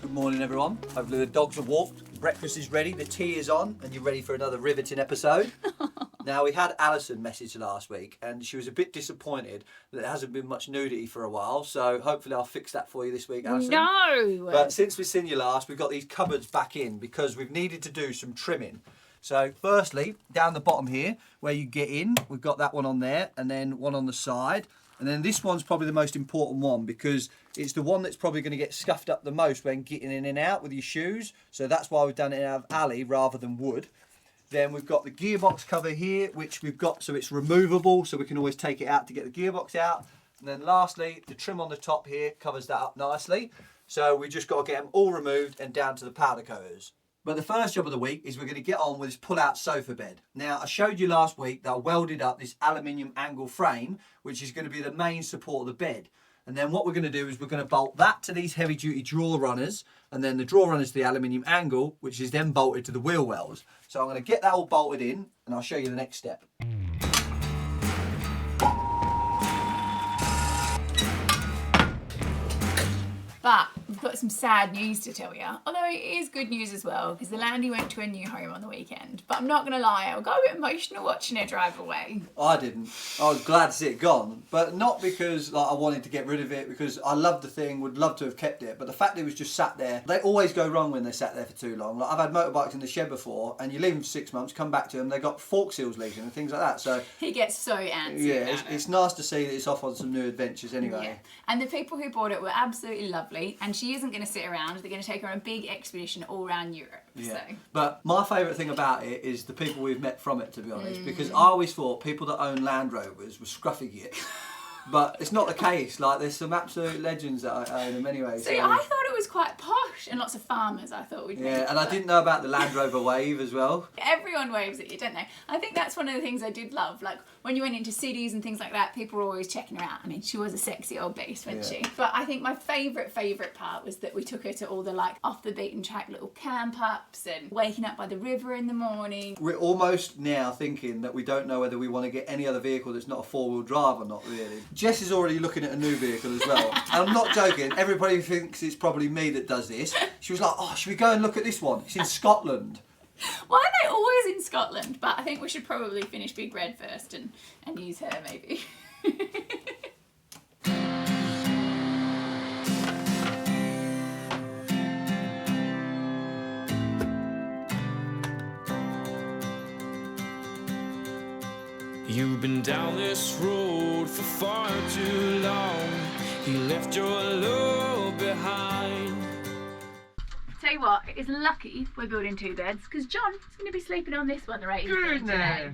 Good morning, everyone. Hopefully the dogs have walked, breakfast is ready, the tea is on, and you're ready for another riveting episode. Now, we had Alison message last week, and she was a bit disappointed that there hasn't been much nudity for a while, so hopefully I'll fix that for you this week, Alison. No! But since we've seen you last, we've got these cupboards back in because we've needed to do some trimming. So firstly, down the bottom here, where you get in, we've got that one on there, and then one on the side. And then this one's probably the most important one because it's the one that's probably going to get scuffed up the most when getting in and out with your shoes. So that's why we've done it out of alley rather than wood. Then we've got the gearbox cover here, which we've got so it's removable, so we can always take it out to get the gearbox out. And then lastly, the trim on the top here covers that up nicely. So we just got to get them all removed and down to the powder coaters. But the first job of the week is we're going to get on with this pull-out sofa bed. Now, I showed you last week that I welded up this aluminium angle frame, which is going to be the main support of the bed. And then what we're going to do is we're going to bolt that to these heavy-duty drawer runners, and then the drawer runners to the aluminium angle, which is then bolted to the wheel wells. So I'm going to get that all bolted in, and I'll show you the next step. But we've got some sad news to tell you. Although it is good news as well, because the Landy went to a new home on the weekend. But I'm not going to lie, I got a bit emotional watching her drive away. I didn't. I was glad to see it gone, but not because I wanted to get rid of it, because I loved the thing, would love to have kept it, but the fact that it was just sat there, they always go wrong when they're sat there for too long. Like, I've had motorbikes in the shed before, and you leave them for 6 months, come back to them, they got fork seals leaking and things like that. So he gets so antsy. Yeah, it's nice to see that it's off on some new adventures anyway. Yeah. And the people who bought it were absolutely lovely, and she isn't going to sit around. They're going to take her on a big expedition all around Europe. Yeah. So. But my favourite thing about it is the people we've met from it, to be honest, because I always thought people that own Land Rovers were scruffy gits. But it's not the case. Like, there's some absolute legends that I own them anyway. So I thought it was quite posh, and lots of farmers I thought would. Yeah, and I didn't know about the Land Rover wave as well. Everyone waves at you, don't they? I think that's one of the things I did love. Like, when you went into cities and things like that, people were always checking her out. I mean, she was a sexy old beast, wasn't she? But I think my favourite part was that we took her to all the, like, off the beaten track little camp ups and waking up by the river in the morning. We're almost now thinking that we don't know whether we want to get any other vehicle that's not a four-wheel drive or not, really. Jess is already looking at a new vehicle as well. And I'm not joking, everybody thinks it's probably me that does this. She was like, oh, should we go and look at this one? It's in Scotland. Why are they always in Scotland? But I think we should probably finish Big Red first and use her, maybe. You've been down this road for far too long. You left your love behind. Tell you what, it is lucky we're building two beds, because John is going to be sleeping on this one right here today.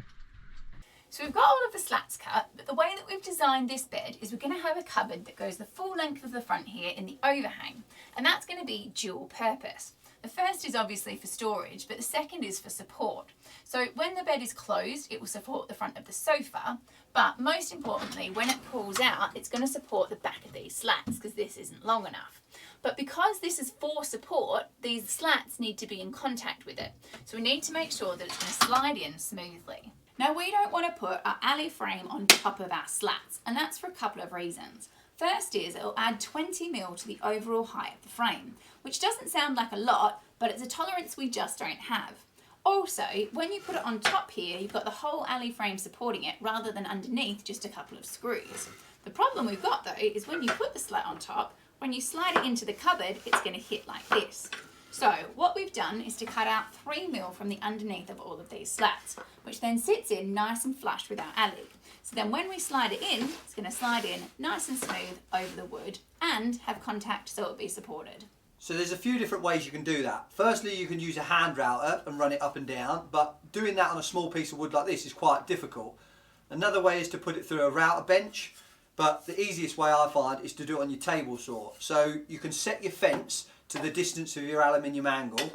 So we've got all of the slats cut, but the way that we've designed this bed is we're going to have a cupboard that goes the full length of the front here in the overhang, and that's going to be dual purpose. The first is obviously for storage, but the second is for support. So when the bed is closed, it will support the front of the sofa, but most importantly, when it pulls out, it's going to support the back of these slats, because this isn't long enough. But because this is for support, these slats need to be in contact with it. So we need to make sure that it's going to slide in smoothly. Now, we don't want to put our alley frame on top of our slats, and that's for a couple of reasons. First is it'll add 20mm to the overall height of the frame, which doesn't sound like a lot, but it's a tolerance we just don't have. Also, when you put it on top here, you've got the whole alley frame supporting it rather than underneath just a couple of screws. The problem we've got though is when you put the slat on top, when you slide it into the cupboard, it's going to hit like this. So what we've done is to cut out 3mm from the underneath of all of these slats, which then sits in nice and flush with our alley. So then when we slide it in, it's going to slide in nice and smooth over the wood and have contact so it'll be supported. So there's a few different ways you can do that. Firstly, you can use a hand router and run it up and down, but doing that on a small piece of wood like this is quite difficult. Another way is to put it through a router bench, but the easiest way I find is to do it on your table saw. So you can set your fence to the distance of your aluminium angle,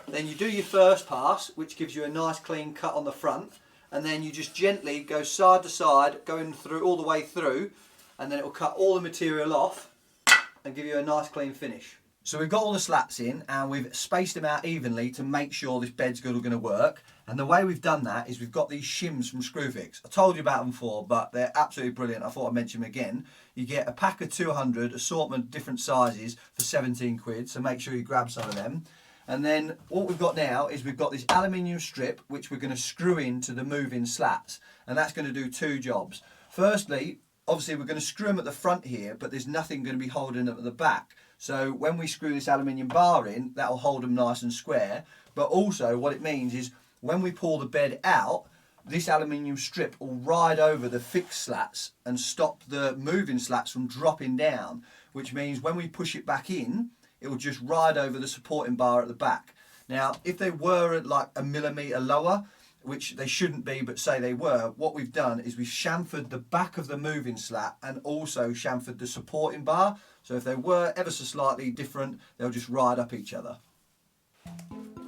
then you do your first pass, which gives you a nice clean cut on the front, and then you just gently go side to side, going through all the way through, and then it will cut all the material off and give you a nice clean finish. So we've got all the slats in and we've spaced them out evenly to make sure this bed's going to work. And the way we've done that is we've got these shims from Screwfix. I told you about them before, but they're absolutely brilliant. I thought I'd mention them again. You get a pack of 200, assortment different sizes for 17 quid. So make sure you grab some of them. And then what we've got now is we've got this aluminium strip which we're going to screw into the moving slats. And that's going to do two jobs. Firstly, obviously we're going to screw them at the front here, but there's nothing going to be holding them at the back. So when we screw this aluminium bar in, that'll hold them nice and square. But also what it means is when we pull the bed out, this aluminium strip will ride over the fixed slats and stop the moving slats from dropping down, which means when we push it back in, it will just ride over the supporting bar at the back. Now, if they were at like a millimetre lower, which they shouldn't be, but say they were, what we've done is we've chamfered the back of the moving slat and also chamfered the supporting bar. So if they were ever so slightly different, they'll just ride up each other.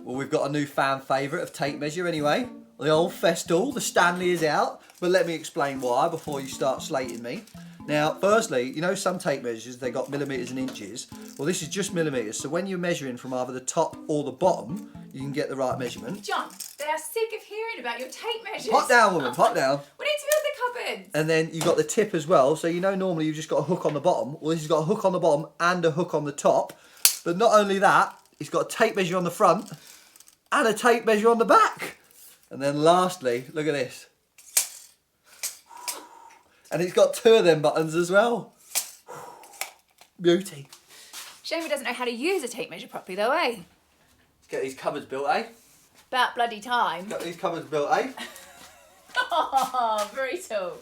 Well, we've got a new fan favourite of tape measure anyway. The old Festool, the Stanley is out. But let me explain why before you start slating me. Now, firstly, you know some tape measures, they got millimetres and inches. Well, this is just millimetres. So when you're measuring from either the top or the bottom, you can get the right measurement. John, they are sick of hearing about your tape measures. Pot down, woman, pot down. We need to build the cupboards. And then you've got the tip as well. So you know normally you've just got a hook on the bottom. Well, this has got a hook on the bottom and a hook on the top. But not only that, it's got a tape measure on the front and a tape measure on the back. And then lastly, look at this. And it's got two of them buttons as well. Beauty. Shame he doesn't know how to use a tape measure properly though, eh? Let's get these cupboards built, eh? About bloody time. Got these cupboards built, eh? Oh, brutal.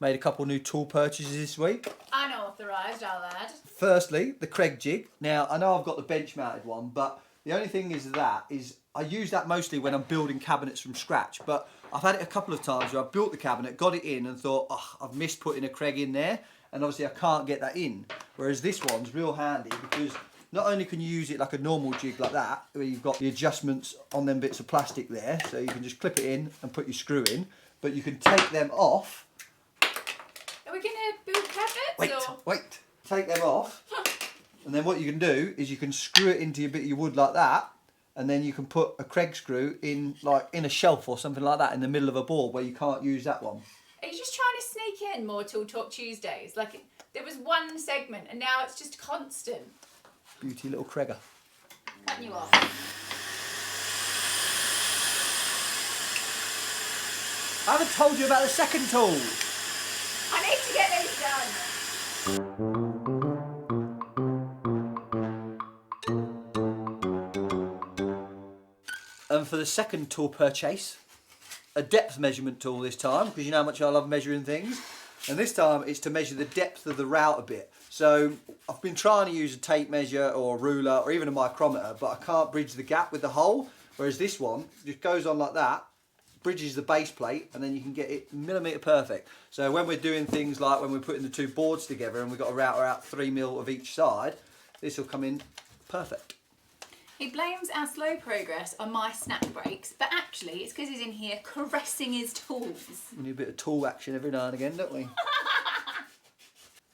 Made a couple new tool purchases this week. Unauthorised, I'll add. Firstly, the Craig jig. Now, I know I've got the bench mounted one, but the only thing is I use that mostly when I'm building cabinets from scratch, but I've had it a couple of times where I've built the cabinet, got it in and thought, oh, I've missed putting a Craig in there, and obviously I can't get that in. Whereas this one's real handy because not only can you use it like a normal jig like that, where you've got the adjustments on them bits of plastic there, so you can just clip it in and put your screw in, but you can take them off. Are we going to build cabinets? Wait. Take them off. And then what you can do is you can screw it into your bit of your wood like that, and then you can put a Craig screw in like in a shelf or something like that in the middle of a board where you can't use that one. Are you just trying to sneak in more Tool Talk Tuesdays? Like there was one segment and now it's just constant. Beauty little Craiger. Cutting you off. I haven't told you about the second tool. I need to get these done. And for the second tool purchase, a depth measurement tool this time, because you know how much I love measuring things. And this time it's to measure the depth of the route a bit. So I've been trying to use a tape measure or a ruler or even a micrometer, but I can't bridge the gap with the hole. Whereas this one just goes on like that, bridges the base plate, and then you can get it millimetre perfect. So when we're doing things like when we're putting the two boards together and we've got a router out 3mm of each side, this will come in perfect. He blames our slow progress on my snack breaks, but actually it's because he's in here caressing his tools. We need a bit of tool action every now and again, don't we?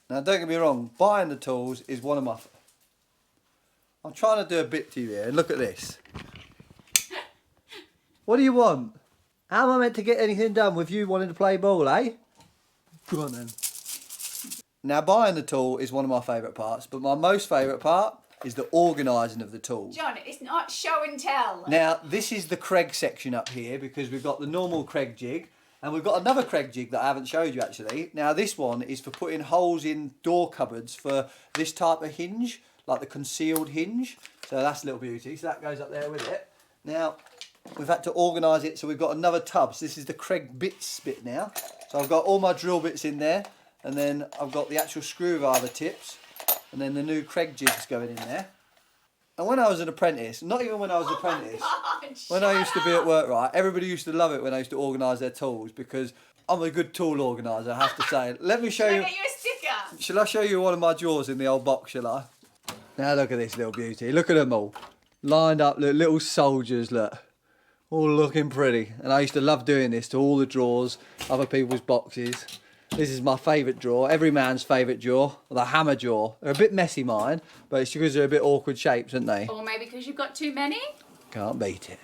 Now don't get me wrong, buying the tools is one of my... I'm trying to do a bit to you here, and look at this. What do you want? How am I meant to get anything done with you wanting to play ball, eh? Go on then. Now buying the tool is one of my favourite parts, but my most favourite part is the organising of the tools. John, it's not show and tell. Now, this is the Craig section up here because we've got the normal Craig jig and we've got another Craig jig that I haven't showed you actually. Now, this one is for putting holes in door cupboards for this type of hinge, like the concealed hinge. So that's a little beauty. So that goes up there with it. Now, we've had to organise it so we've got another tub. So this is the Craig bits bit now. So I've got all my drill bits in there and then I've got the actual screwdriver tips. And then the new Craig jigs going in there. And when I was an apprentice, not even when I was an apprentice, when I used to be at work, right, everybody used to love it when I used to organise their tools because I'm a good tool organiser, I have to say. Let me show you. Can I get you a sticker? Shall I show you one of my drawers in the old box, shall I? Now look at this little beauty. Look at them all. Lined up, look, little soldiers, look. all looking pretty. And I used to love doing this to all the drawers, other people's boxes. This is my favourite drawer, every man's favourite drawer, the hammer drawer. They're a bit messy, mine, but it's because they're a bit awkward shapes, aren't they? Or maybe because you've got too many? Can't beat it.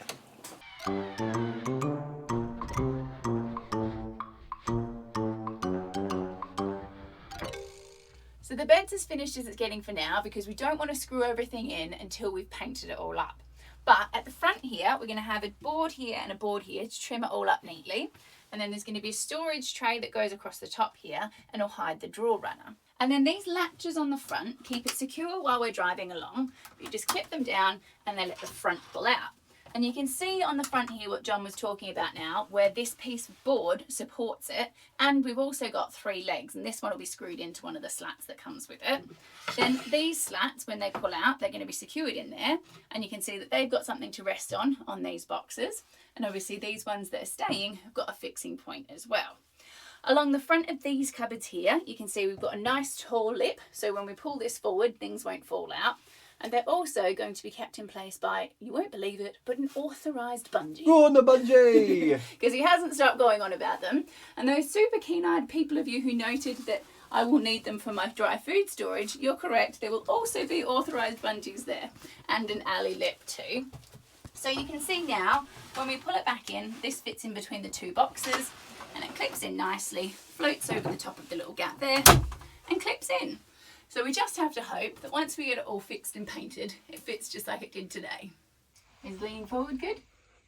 So the bed's as finished as it's getting for now because we don't want to screw everything in until we've painted it all up. But at the front here, we're going to have a board here and a board here to trim it all up neatly. And then there's going to be a storage tray that goes across the top here and will hide the drawer runner. And then these latches on the front keep it secure while we're driving along. You just clip them down and they let the front pull out. And you can see on the front here what John was talking about now, where this piece of board supports it. And we've also got 3 legs, and this one will be screwed into one of the slats that comes with it. Then these slats, when they pull out, they're going to be secured in there. And you can see that they've got something to rest on these boxes. And obviously these ones that are staying have got a fixing point as well. Along the front of these cupboards here, you can see we've got a nice tall lip. So when we pull this forward, things won't fall out. And they're also going to be kept in place by, you won't believe it, but an authorised bungee. Go on the bungee! Because he hasn't stopped going on about them. And those super keen-eyed people of you who noted that I will need them for my dry food storage, you're correct. There will also be authorised bungees there and an alley lip too. So you can see now, when we pull it back in, this fits in between the 2 boxes and it clips in nicely, floats over the top of the little gap there and clips in. So we just have to hope that once we get it all fixed and painted, it fits just like it did today. Is leaning forward good?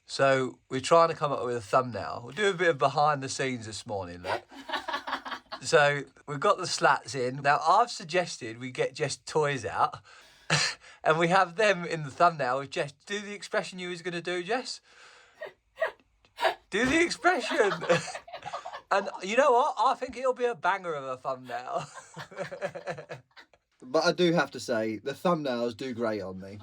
So we're trying to come up with a thumbnail. We'll do a bit of behind the scenes this morning, look. So we've got the slats in. Now I've suggested we get Jess toys out and we have them in the thumbnail with Jess. Do the expression you was going to do, Jess. Do the expression. And you know what? I think it'll be a banger of a thumbnail. But I do have to say, the thumbnails do grate on me.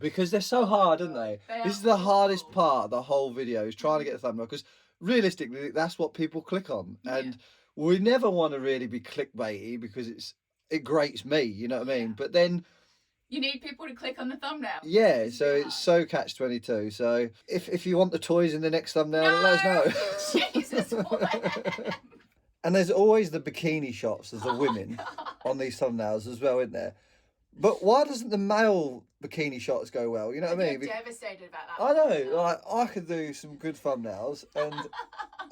Because they're so hard, aren't they? This is the hardest part of the whole video, is trying to get a thumbnail. Because realistically, that's what people click on. And we never want to really be clickbaity because it grates me, you know what I mean? But then... You need people to click on the thumbnail. Yeah, so it's so catch-22. So if you want the toys in the next thumbnail, let us know. Jesus, what? And there's always the bikini shots of the women on these thumbnails as well, isn't there? But why doesn't the male bikini shots go well? You know what I mean? I'm devastated about that. I know. Like, I could do some good thumbnails, and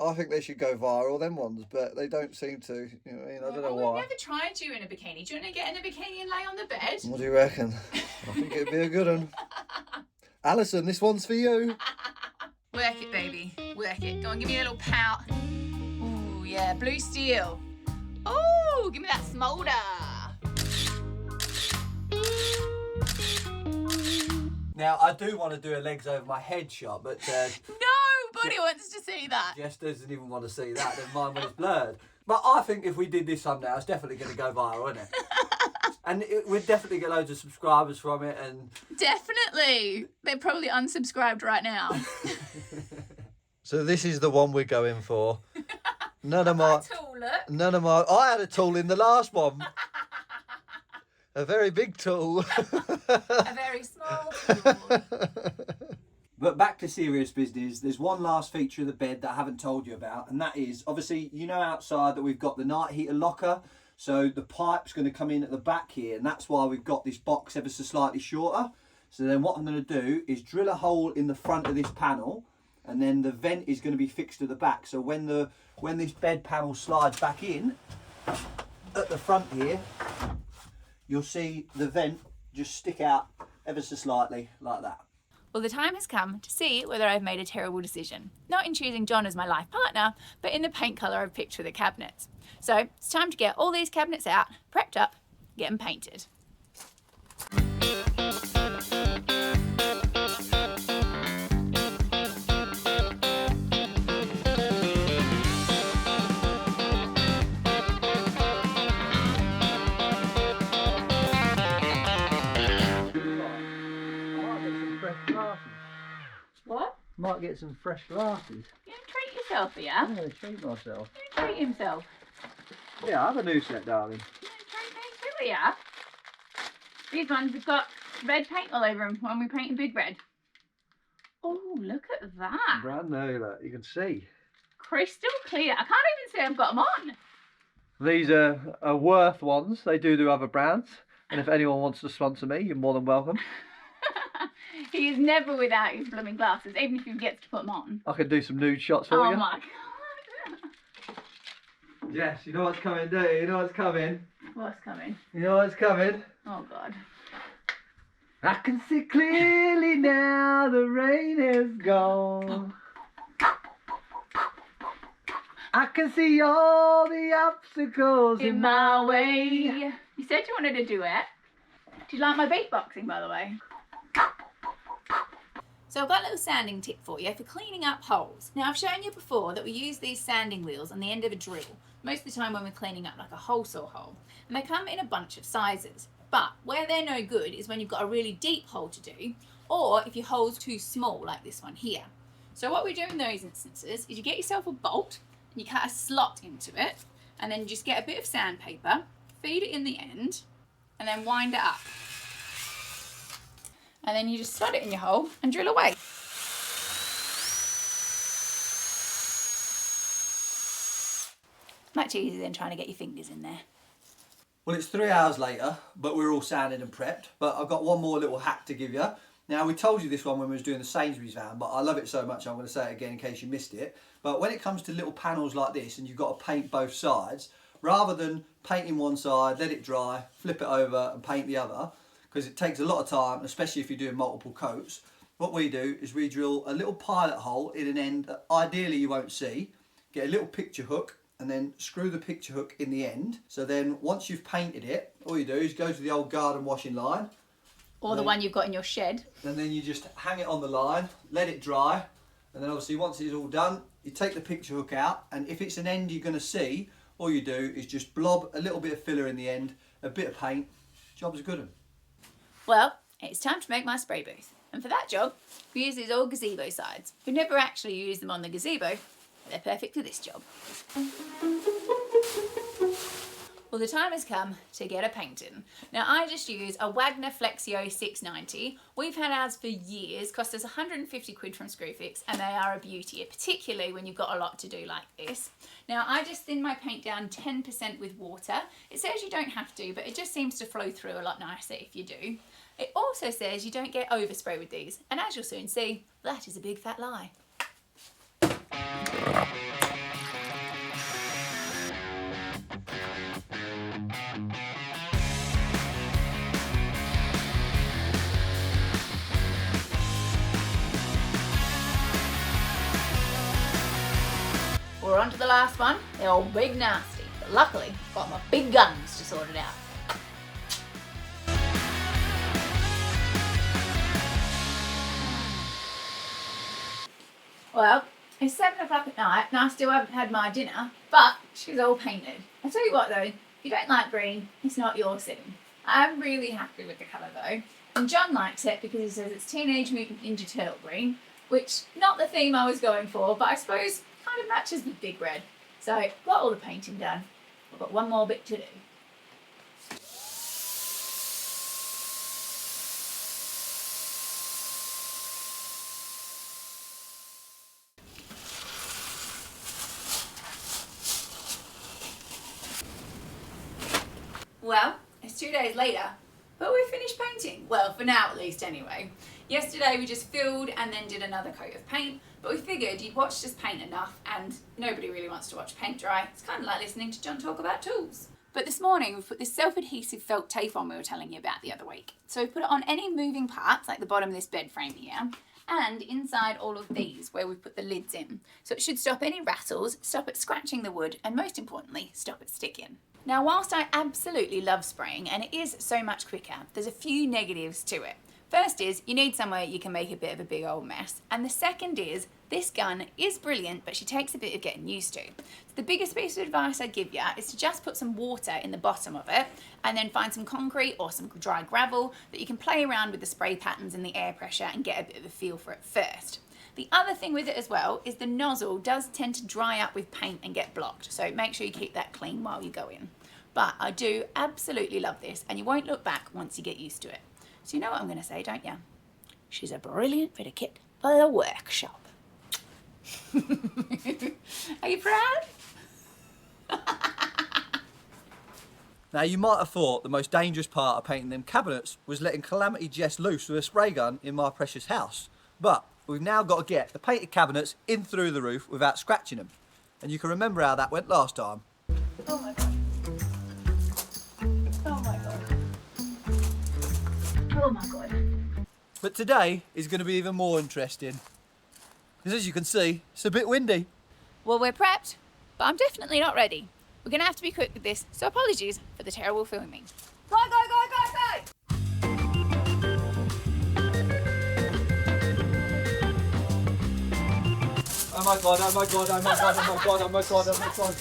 I think they should go viral, them ones, but they don't seem to. You know what I mean? I don't know why. We've never tried you in a bikini. Do you want to get in a bikini and lay on the bed? What do you reckon? I think it'd be a good one. Alison, this one's for you. Work it, baby. Work it. Go on, give me a little pout. Ooh, yeah. Blue steel. Ooh, give me that smolder. Now, I do want to do a legs over my head shot, but... Nobody wants to see that. Jess doesn't even want to see that, never mind when it's blurred. But I think if we did this thumbnail, it's definitely going to go viral, isn't it? And we'd definitely get loads of subscribers from it. And Definitely. They're probably unsubscribed right now. So this is the one we're going for. None of my... Tool, look. None of my... I had a tool in the last one. A very big tool. A very small tool. But back to serious business, there's one last feature of the bed that I haven't told you about, and that is, obviously, you know outside that we've got the night heater locker, so the pipe's going to come in at the back here, and that's why we've got this box ever so slightly shorter. So then what I'm going to do is drill a hole in the front of this panel, and then the vent is going to be fixed at the back. So when this bed panel slides back in, at the front here, you'll see the vent just stick out ever so slightly, like that. Well, the time has come to see whether I've made a terrible decision. Not in choosing John as my life partner, but in the paint colour I've picked for the cabinets. So it's time to get all these cabinets out, prepped up, get them painted. What? Might get some fresh glasses. You don't treat yourself, yeah? I'm going to treat myself. You don't treat himself. Yeah, I have a new set, darling. You don't treat me too, yeah? These ones have got red paint all over them when we paint in big red. Oh, look at that. Brand new, look, you can see. Crystal clear. I can't even say I've got them on. These are Worth ones. They do other brands. And if anyone wants to sponsor me, you're more than welcome. He is never without his blooming glasses, even if he gets to put them on. I can do some nude shots for you. Oh my god. Yes, you know what's coming, do you? You know what's coming? What's coming? You know what's coming? Oh god. I can see clearly now the rain is gone. I can see all the obstacles In my way. You said you wanted a duet. Do you like my beatboxing, by the way? So I've got a little sanding tip for you for cleaning up holes. Now I've shown you before that we use these sanding wheels on the end of a drill, most of the time when we're cleaning up like a hole saw hole. And they come in a bunch of sizes. But where they're no good is when you've got a really deep hole to do, or if your hole's too small like this one here. So what we do in those instances is you get yourself a bolt, and you cut a slot into it, and then you just get a bit of sandpaper, feed it in the end, and then wind it up. And then you just slot it in your hole and drill away. Much easier than trying to get your fingers in there. Well, it's 3 hours later, but we're all sanded and prepped. But I've got one more little hack to give you. Now, we told you this one when we was doing the Sainsbury's van, but I love it so much I'm going to say it again in case you missed it. But when it comes to little panels like this and you've got to paint both sides, rather than painting one side, let it dry, flip it over and paint the other, because it takes a lot of time, especially if you're doing multiple coats, what we do is we drill a little pilot hole in an end that ideally you won't see, get a little picture hook, and then screw the picture hook in the end. So then once you've painted it, all you do is go to the old garden washing line. Or the one you've got in your shed. And then you just hang it on the line, let it dry, and then obviously once it's all done, you take the picture hook out, and if it's an end you're going to see, all you do is just blob a little bit of filler in the end, a bit of paint, job's a good one. Well, it's time to make my spray booth. And for that job, we use these old gazebo sides. We've never actually used them on the gazebo, but they're perfect for this job. Well, the time has come to get a painting. Now, I just use a Wagner Flexio 690. We've had ours for years, cost us 150 quid from Screwfix, and they are a beauty, particularly when you've got a lot to do like this. Now, I just thin my paint down 10% with water. It says you don't have to, but it just seems to flow through a lot nicer if you do. It also says you don't get overspray with these, and as you'll soon see, that is a big fat lie. We're on to the last one, the old big nasty. But luckily, I've got my big guns to sort it out. Well, it's 7 o'clock at night and I still haven't had my dinner, but she's all painted. I'll tell you what though, if you don't like green, it's not your sin. I'm really happy with the colour though. And John likes it because he says it's Teenage Mutant Ninja Turtle green, which, not the theme I was going for, but I suppose kind of matches with Big Red. So, got all the painting done. I've got one more bit to do. Well, it's 2 days later, but we finished painting. Well, for now at least anyway. Yesterday we just filled and then did another coat of paint, but we figured you'd watched us paint enough and nobody really wants to watch paint dry. It's kind of like listening to John talk about tools. But this morning we've put this self-adhesive felt tape on we were telling you about the other week. So we put it on any moving parts, like the bottom of this bed frame here, and inside all of these where we put the lids in. So it should stop any rattles, stop it scratching the wood, and most importantly, stop it sticking. Now, whilst I absolutely love spraying, and it is so much quicker, there's a few negatives to it. First is, you need somewhere you can make a bit of a big old mess. And the second is, this gun is brilliant, but she takes a bit of getting used to. So the biggest piece of advice I'd give you is to just put some water in the bottom of it, and then find some concrete or some dry gravel that you can play around with the spray patterns and the air pressure and get a bit of a feel for it first. The other thing with it as well is the nozzle does tend to dry up with paint and get blocked, so make sure you keep that clean while you go in. But I do absolutely love this, and you won't look back once you get used to it. So you know what I'm going to say, don't you? She's a brilliant bit of kit, the workshop. Are you proud? Now you might have thought the most dangerous part of painting them cabinets was letting Calamity Jess loose with a spray gun in my precious house. But we've now got to get the painted cabinets in through the roof without scratching them. And you can remember how that went last time. Oh my god. Oh my god. Oh my god. But today is going to be even more interesting. Because as you can see, it's a bit windy. Well, we're prepped, but I'm definitely not ready. We're going to have to be quick with this, so apologies for the terrible filming. Go, go, go, go, go! Oh my god, oh my god, oh my god, oh my god, oh my god, oh my god.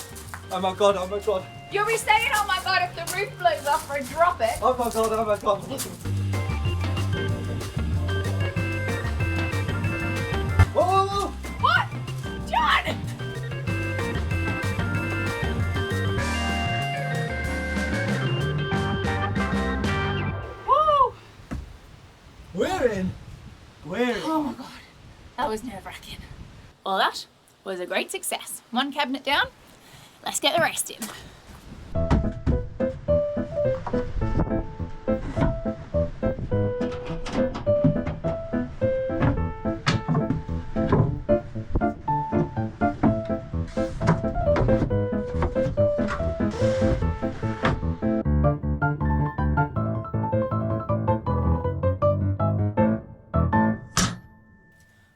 Oh my god, oh my god. You'll be saying, oh my god, if the roof blows off or drop it. Oh my god, oh my god. Oh! What? John! Woo! We're in. We're in. Oh my god, that was nerve-wracking. Well, that was a great success. One cabinet down, let's get the rest in.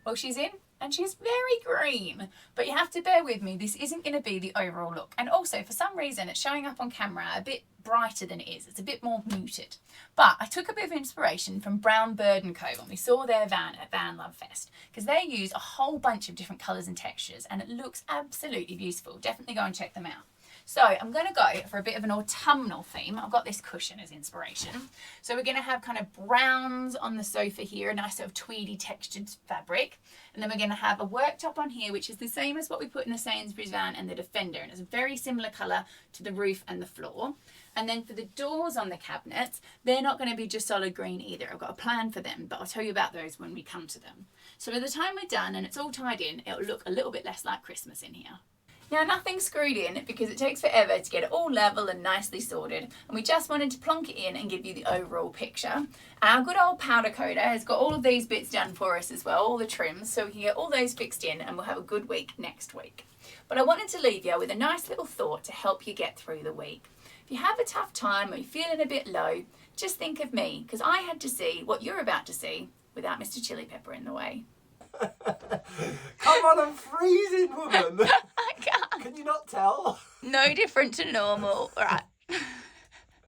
Well, she's in and she's very green, but you have to bear with me, this isn't going to be the overall look. And also, for some reason, it's showing up on camera a bit brighter than it is. It's a bit more muted. But I took a bit of inspiration from Brown Bird & Co. when we saw their van at Van Love Fest, because they use a whole bunch of different colours and textures, and it looks absolutely beautiful. Definitely go and check them out. So I'm going to go for a bit of an autumnal theme. I've got this cushion as inspiration. So we're going to have kind of browns on the sofa here, a nice sort of tweedy textured fabric. And then we're going to have a worktop on here, which is the same as what we put in the Sainsbury's van and the Defender. And it's a very similar colour to the roof and the floor. And then for the doors on the cabinets, they're not going to be just solid green either. I've got a plan for them, but I'll tell you about those when we come to them. So by the time we're done and it's all tied in, it'll look a little bit less like Christmas in here. Now, nothing's screwed in because it takes forever to get it all level and nicely sorted, and we just wanted to plonk it in and give you the overall picture. Our good old powder coater has got all of these bits done for us as well, all the trims, so we can get all those fixed in and we'll have a good week next week. But I wanted to leave you with a nice little thought to help you get through the week. If you have a tough time or you're feeling a bit low, just think of me, because I had to see what you're about to see without Mr. Chili Pepper in the way. Come on, I'm freezing, woman. I can't. Can you not tell? No different to normal. Right.